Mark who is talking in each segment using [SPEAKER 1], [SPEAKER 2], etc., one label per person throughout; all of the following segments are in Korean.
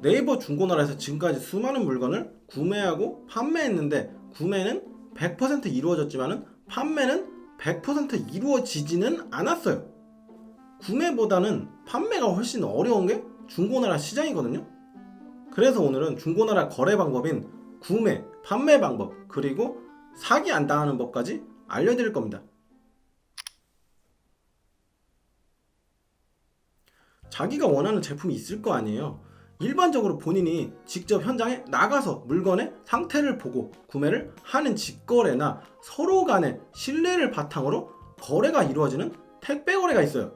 [SPEAKER 1] 네이버 중고나라에서 지금까지 수많은 물건을 구매하고 판매했는데 구매는 100% 이루어졌지만 판매는 100% 이루어지지는 않았어요. 구매보다는 판매가 훨씬 어려운 게 중고나라 시장이거든요. 그래서 오늘은 중고나라 거래 방법인 구매, 판매 방법, 그리고 사기 안 당하는 법까지 알려드릴 겁니다. 자기가 원하는 제품이 있을 거 아니에요. 일반적으로 본인이 직접 현장에 나가서 물건의 상태를 보고 구매를 하는 직거래나 서로 간의 신뢰를 바탕으로 거래가 이루어지는 택배 거래가 있어요.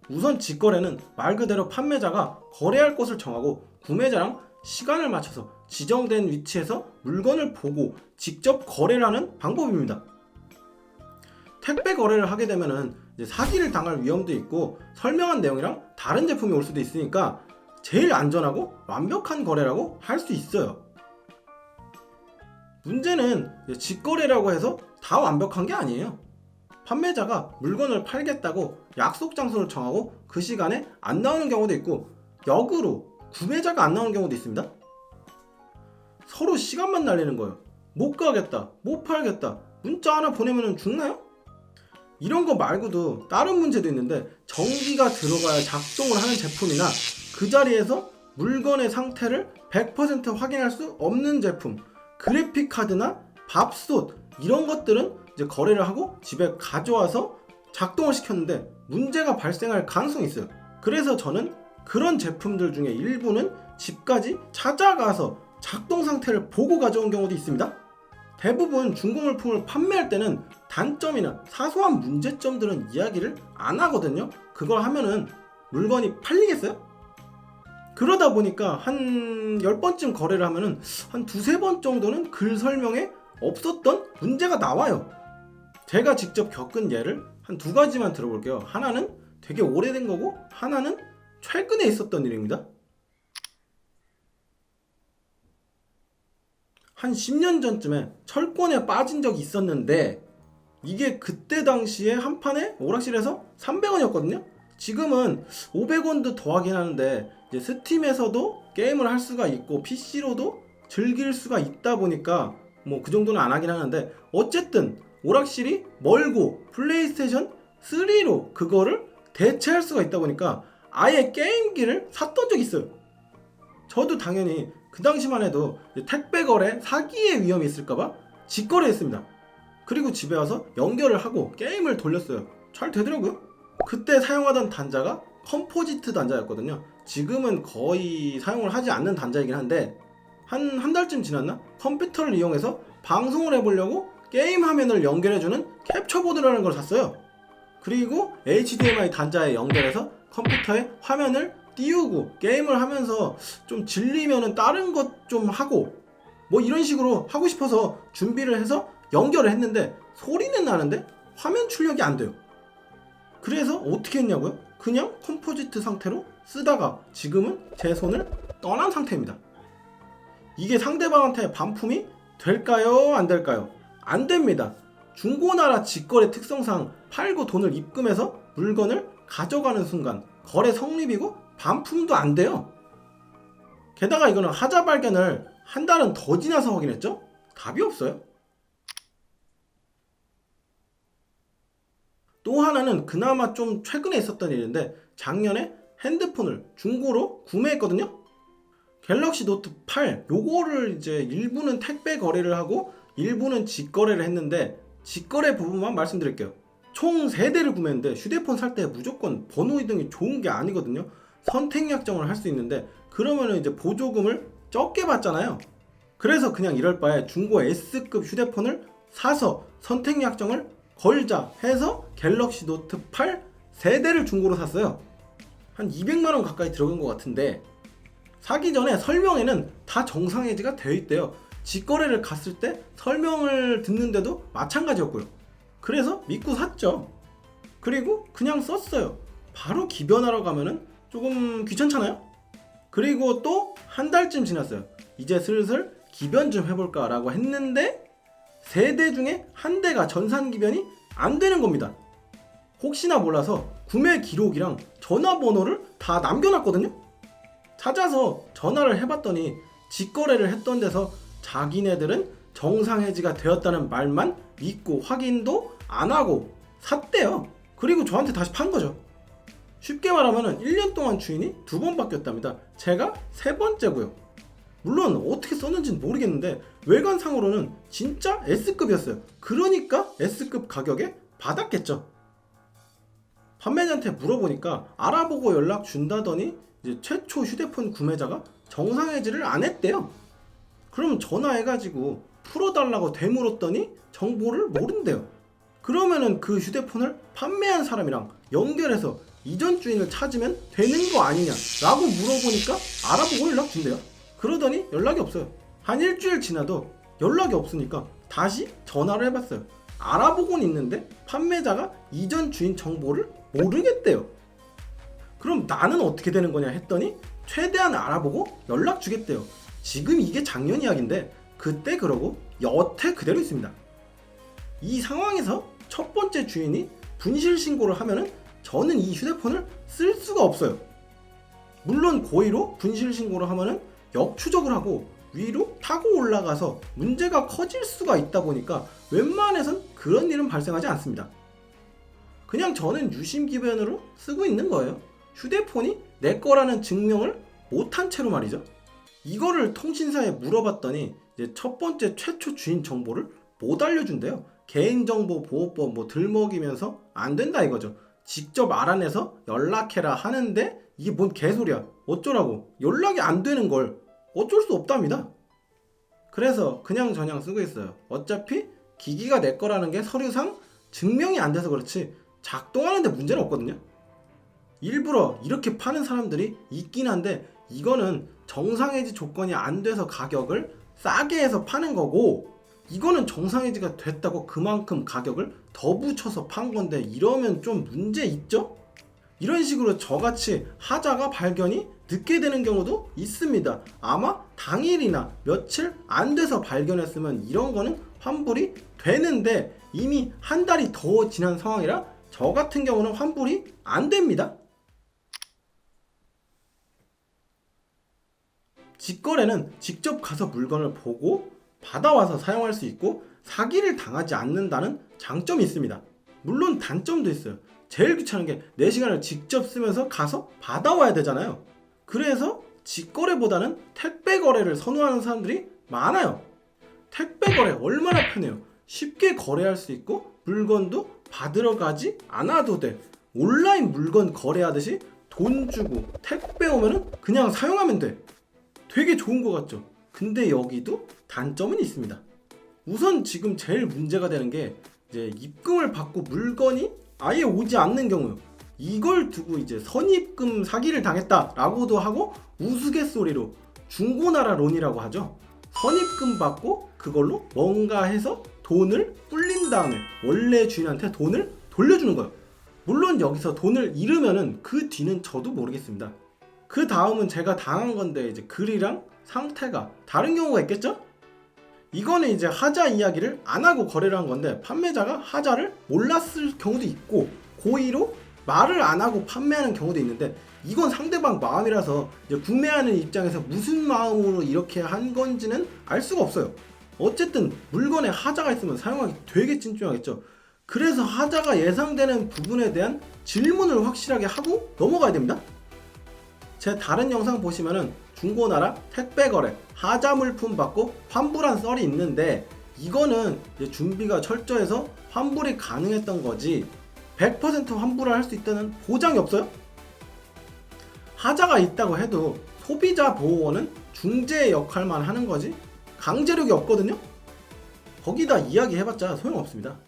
[SPEAKER 1] 우선 직거래는 말 그대로 판매자가 거래할 곳을 정하고 구매자랑 시간을 맞춰서 지정된 위치에서 물건을 보고 직접 거래를 하는 방법입니다. 택배 거래를 하게 되면은 이제 사기를 당할 위험도 있고 설명한 내용이랑 다른 제품이 올 수도 있으니까 제일 안전하고 완벽한 거래라고 할 수 있어요. 문제는 직거래라고 해서 다 완벽한 게 아니에요. 판매자가 물건을 팔겠다고 약속 장소를 정하고 그 시간에 안 나오는 경우도 있고 역으로 구매자가 안 나오는 경우도 있습니다. 서로 시간만 날리는 거예요. 못 가겠다, 못 팔겠다, 문자 하나 보내면 죽나요? 이런 거 말고도 다른 문제도 있는데 전기가 들어가야 작동을 하는 제품이나 그 자리에서 물건의 상태를 100% 확인할 수 없는 제품, 그래픽카드나 밥솥 이런 것들은 이제 거래를 하고 집에 가져와서 작동을 시켰는데 문제가 발생할 가능성이 있어요. 그래서 저는 그런 제품들 중에 일부는 집까지 찾아가서 작동 상태를 보고 가져온 경우도 있습니다. 대부분 중고물품을 판매할 때는 단점이나 사소한 문제점들은 이야기를 안 하거든요. 그걸 하면은 물건이 팔리겠어요? 그러다 보니까 한 10번쯤 거래를 하면은 한 두세 번 정도는 글 설명에 없었던 문제가 나와요. 제가 직접 겪은 예를 한 두 가지만 들어볼게요. 하나는 되게 오래된 거고 하나는 최근에 있었던 일입니다. 한 10년 전쯤에 철권에 빠진 적이 있었는데 이게 그때 당시에 한 판에 오락실에서 300원이었거든요. 지금은 500원도 더하긴 하는데 이제 스팀에서도 게임을 할 수가 있고 PC로도 즐길 수가 있다 보니까 뭐 그 정도는 안 하긴 하는데 어쨌든 오락실이 멀고 플레이스테이션 3로 그거를 대체할 수가 있다 보니까 아예 게임기를 샀던 적이 있어요. 저도 당연히 그 당시만 해도 택배 거래 사기의 위험이 있을까봐 직거래했습니다. 그리고 집에 와서 연결을 하고 게임을 돌렸어요. 잘 되더라고요. 그때 사용하던 단자가 컴포지트 단자였거든요. 지금은 거의 사용을 하지 않는 단자이긴 한데 한 달쯤 지났나? 컴퓨터를 이용해서 방송을 해보려고 게임 화면을 연결해주는 캡처보드라는 걸 샀어요. 그리고 HDMI 단자에 연결해서 컴퓨터에 화면을 띄우고 게임을 하면서 좀 질리면은 다른 것 좀 하고 뭐 이런 식으로 하고 싶어서 준비를 해서 연결을 했는데 소리는 나는데 화면 출력이 안 돼요. 그래서 어떻게 했냐고요? 그냥 컴포지트 상태로 쓰다가 지금은 제 손을 떠난 상태입니다. 이게 상대방한테 반품이 될까요? 안 될까요? 안 됩니다. 중고나라 직거래 특성상 팔고 돈을 입금해서 물건을 가져가는 순간 거래 성립이고 반품도 안 돼요. 게다가 이거는 하자 발견을 한 달은 더 지나서 확인했죠? 답이 없어요. 또 하나는 그나마 좀 최근에 있었던 일인데 작년에 핸드폰을 중고로 구매했거든요. 갤럭시 노트 8 요거를 이제 일부는 택배 거래를 하고 일부는 직거래를 했는데 직거래 부분만 말씀드릴게요. 총 3대를 구매했는데 휴대폰 살 때 무조건 번호 이동이 좋은 게 아니거든요. 선택 약정을 할 수 있는데 그러면은 이제 보조금을 적게 받잖아요. 그래서 그냥 이럴 바에 중고 S급 휴대폰을 사서 선택 약정을 걸자 해서 갤럭시 노트 8 3대를 중고로 샀어요. 한 200만원 가까이 들어간 것 같은데 사기 전에 설명에는 다 정상해지가 되어 있대요. 직거래를 갔을 때 설명을 듣는데도 마찬가지였고요. 그래서 믿고 샀죠. 그리고 그냥 썼어요. 바로 기변하러 가면은 조금 귀찮잖아요. 그리고 또 한 달쯤 지났어요. 이제 슬슬 기변 좀 해볼까 라고 했는데 3대 중에 한 대가 전산 기변이 안 되는 겁니다. 혹시나 몰라서 구매 기록이랑 전화번호를 다 남겨놨거든요. 찾아서 전화를 해봤더니 직거래를 했던 데서 자기네들은 정상해지가 되었다는 말만 믿고 확인도 안 하고 샀대요. 그리고 저한테 다시 판 거죠. 쉽게 말하면 1년 동안 주인이 2번 바뀌었답니다. 제가 3번째고요. 물론 어떻게 썼는지는 모르겠는데 외관상으로는 진짜 S급이었어요. 그러니까 S급 가격에 받았겠죠. 판매자한테 물어보니까 알아보고 연락 준다더니 이제 최초 휴대폰 구매자가 정상해지를 안 했대요. 그럼 전화해가지고 풀어달라고 되물었더니 정보를 모른대요. 그러면은 그 휴대폰을 판매한 사람이랑 연결해서 이전 주인을 찾으면 되는 거 아니냐 라고 물어보니까 알아보고 연락 준대요. 그러더니 연락이 없어요. 한 일주일 지나도 연락이 없으니까 다시 전화를 해봤어요. 알아보고는 있는데 판매자가 이전 주인 정보를 모르겠대요. 그럼 나는 어떻게 되는 거냐 했더니 최대한 알아보고 연락 주겠대요. 지금 이게 작년 이야기인데 그때 그러고 여태 그대로 있습니다. 이 상황에서 첫 번째 주인이 분실 신고를 하면은 저는 이 휴대폰을 쓸 수가 없어요. 물론 고의로 분실 신고를 하면은 역추적을 하고 위로 타고 올라가서 문제가 커질 수가 있다 보니까 웬만해선 그런 일은 발생하지 않습니다. 그냥 저는 유심기변으로 쓰고 있는 거예요. 휴대폰이 내 거라는 증명을 못한 채로 말이죠. 이거를 통신사에 물어봤더니 이제 첫 번째 최초 주인 정보를 못 알려준대요. 개인정보보호법 뭐 들먹이면서 안 된다 이거죠. 직접 알아내서 연락해라 하는데 이게 뭔 개소리야. 어쩌라고. 연락이 안 되는 걸 어쩔 수 없답니다. 그래서 그냥 저냥 쓰고 있어요. 어차피 기기가 내 거라는 게 서류상 증명이 안 돼서 그렇지 작동하는데 문제는 없거든요. 일부러 이렇게 파는 사람들이 있긴 한데 이거는 정상해지 조건이 안 돼서 가격을 싸게 해서 파는 거고, 이거는 정상해지가 됐다고 그만큼 가격을 더 붙여서 판 건데 이러면 좀 문제 있죠? 이런 식으로 저같이 하자가 발견이 늦게 되는 경우도 있습니다. 아마 당일이나 며칠 안 돼서 발견했으면 이런 거는 환불이 되는데 이미 한 달이 더 지난 상황이라 저 같은 경우는 환불이 안 됩니다. 직거래는 직접 가서 물건을 보고 받아와서 사용할 수 있고 사기를 당하지 않는다는 장점이 있습니다. 물론 단점도 있어요. 제일 귀찮은 게 내 시간을 직접 쓰면서 가서 받아와야 되잖아요. 그래서 직거래보다는 택배 거래를 선호하는 사람들이 많아요. 택배 거래 얼마나 편해요. 쉽게 거래할 수 있고 물건도 받으러 가지 않아도 돼. 온라인 물건 거래하듯이 돈 주고 택배 오면은 그냥 사용하면 돼. 되게 좋은 것 같죠? 근데 여기도 단점은 있습니다. 우선 지금 제일 문제가 되는 게 이제 입금을 받고 물건이 아예 오지 않는 경우요. 이걸 두고 이제 선입금 사기를 당했다라고도 하고 우스갯소리로 중고나라 론이라고 하죠. 선입금 받고 그걸로 뭔가 해서 돈을 불린 다음에 원래 주인한테 돈을 돌려주는 거예요. 물론 여기서 돈을 잃으면은 그 뒤는 저도 모르겠습니다. 그 다음은 제가 당한 건데 이제 글이랑 상태가 다른 경우가 있겠죠? 이거는 이제 하자 이야기를 안 하고 거래를 한 건데 판매자가 하자를 몰랐을 경우도 있고 고의로 말을 안 하고 판매하는 경우도 있는데 이건 상대방 마음이라서 이제 구매하는 입장에서 무슨 마음으로 이렇게 한 건지는 알 수가 없어요. 어쨌든 물건에 하자가 있으면 사용하기 되게 찐중하겠죠. 그래서 하자가 예상되는 부분에 대한 질문을 확실하게 하고 넘어가야 됩니다. 제 다른 영상 보시면은 중고나라 택배거래 하자 물품 받고 환불한 썰이 있는데 이거는 이제 준비가 철저해서 환불이 가능했던 거지 100% 환불을 할 수 있다는 보장이 없어요. 하자가 있다고 해도 소비자 보호원은 중재 역할만 하는 거지 강제력이 없거든요. 거기다 이야기해봤자 소용없습니다.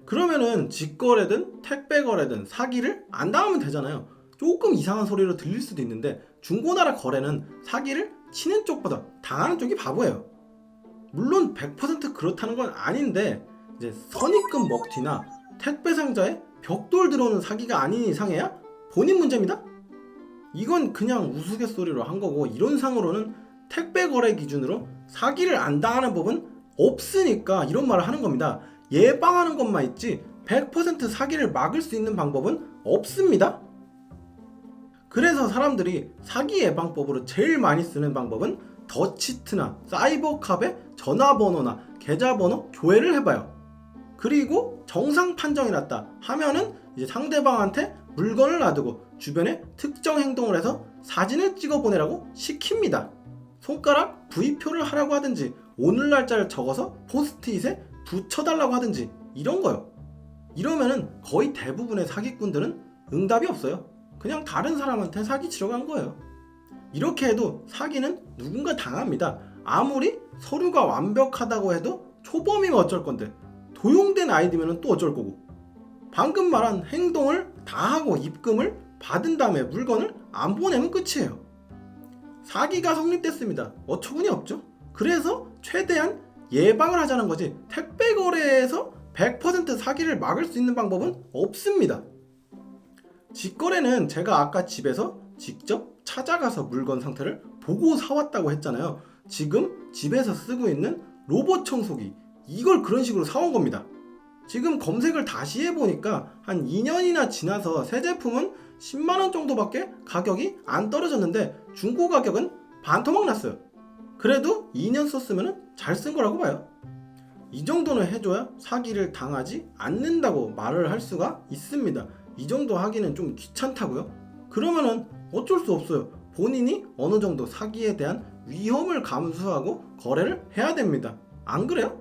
[SPEAKER 1] 그러면은 직거래든 택배거래든 사기를 안 당하면 되잖아요. 조금 이상한 소리로 들릴 수도 있는데 중고나라 거래는 사기를 치는 쪽보다 당하는 쪽이 바보예요. 물론 100% 그렇다는 건 아닌데 이제 선입금 먹튀나 택배 상자에 벽돌 들어오는 사기가 아닌 이상해야 본인 문제입니다. 이건 그냥 우스갯소리로 한 거고 이론상으로는 택배 거래 기준으로 사기를 안 당하는 법은 없으니까 이런 말을 하는 겁니다. 예방하는 것만 있지 100% 사기를 막을 수 있는 방법은 없습니다. 그래서 사람들이 사기 예방법으로 제일 많이 쓰는 방법은 더치트나 사이버캅의 전화번호나 계좌번호 조회를 해봐요. 그리고 정상 판정이 났다 하면은 이제 상대방한테 물건을 놔두고 주변에 특정 행동을 해서 사진을 찍어 보내라고 시킵니다. 손가락 V표를 하라고 하든지 오늘 날짜를 적어서 포스트잇에 붙여달라고 하든지 이런 거요. 이러면은 거의 대부분의 사기꾼들은 응답이 없어요. 그냥 다른 사람한테 사기치러 간 거예요. 이렇게 해도 사기는 누군가 당합니다. 아무리 서류가 완벽하다고 해도 초범이면 어쩔 건데 도용된 아이디면 또 어쩔 거고, 방금 말한 행동을 다 하고 입금을 받은 다음에 물건을 안 보내면 끝이에요. 사기가 성립됐습니다. 어처구니 없죠. 그래서 최대한 예방을 하자는 거지, 택배 거래에서 100% 사기를 막을 수 있는 방법은 없습니다. 직거래는 제가 아까 집에서 직접 찾아가서 물건 상태를 보고 사왔다고 했잖아요. 지금 집에서 쓰고 있는 로봇 청소기, 이걸 그런 식으로 사온 겁니다. 지금 검색을 다시 해보니까 한 2년이나 지나서 새 제품은 10만원 정도밖에 가격이 안 떨어졌는데 중고 가격은 반토막 났어요. 그래도 2년 썼으면 잘 쓴 거라고 봐요. 이 정도는 해줘야 사기를 당하지 않는다고 말을 할 수가 있습니다. 이 정도 하기는 좀 귀찮다고요? 그러면은 어쩔 수 없어요. 본인이 어느 정도 사기에 대한 위험을 감수하고 거래를 해야 됩니다. 안 그래요?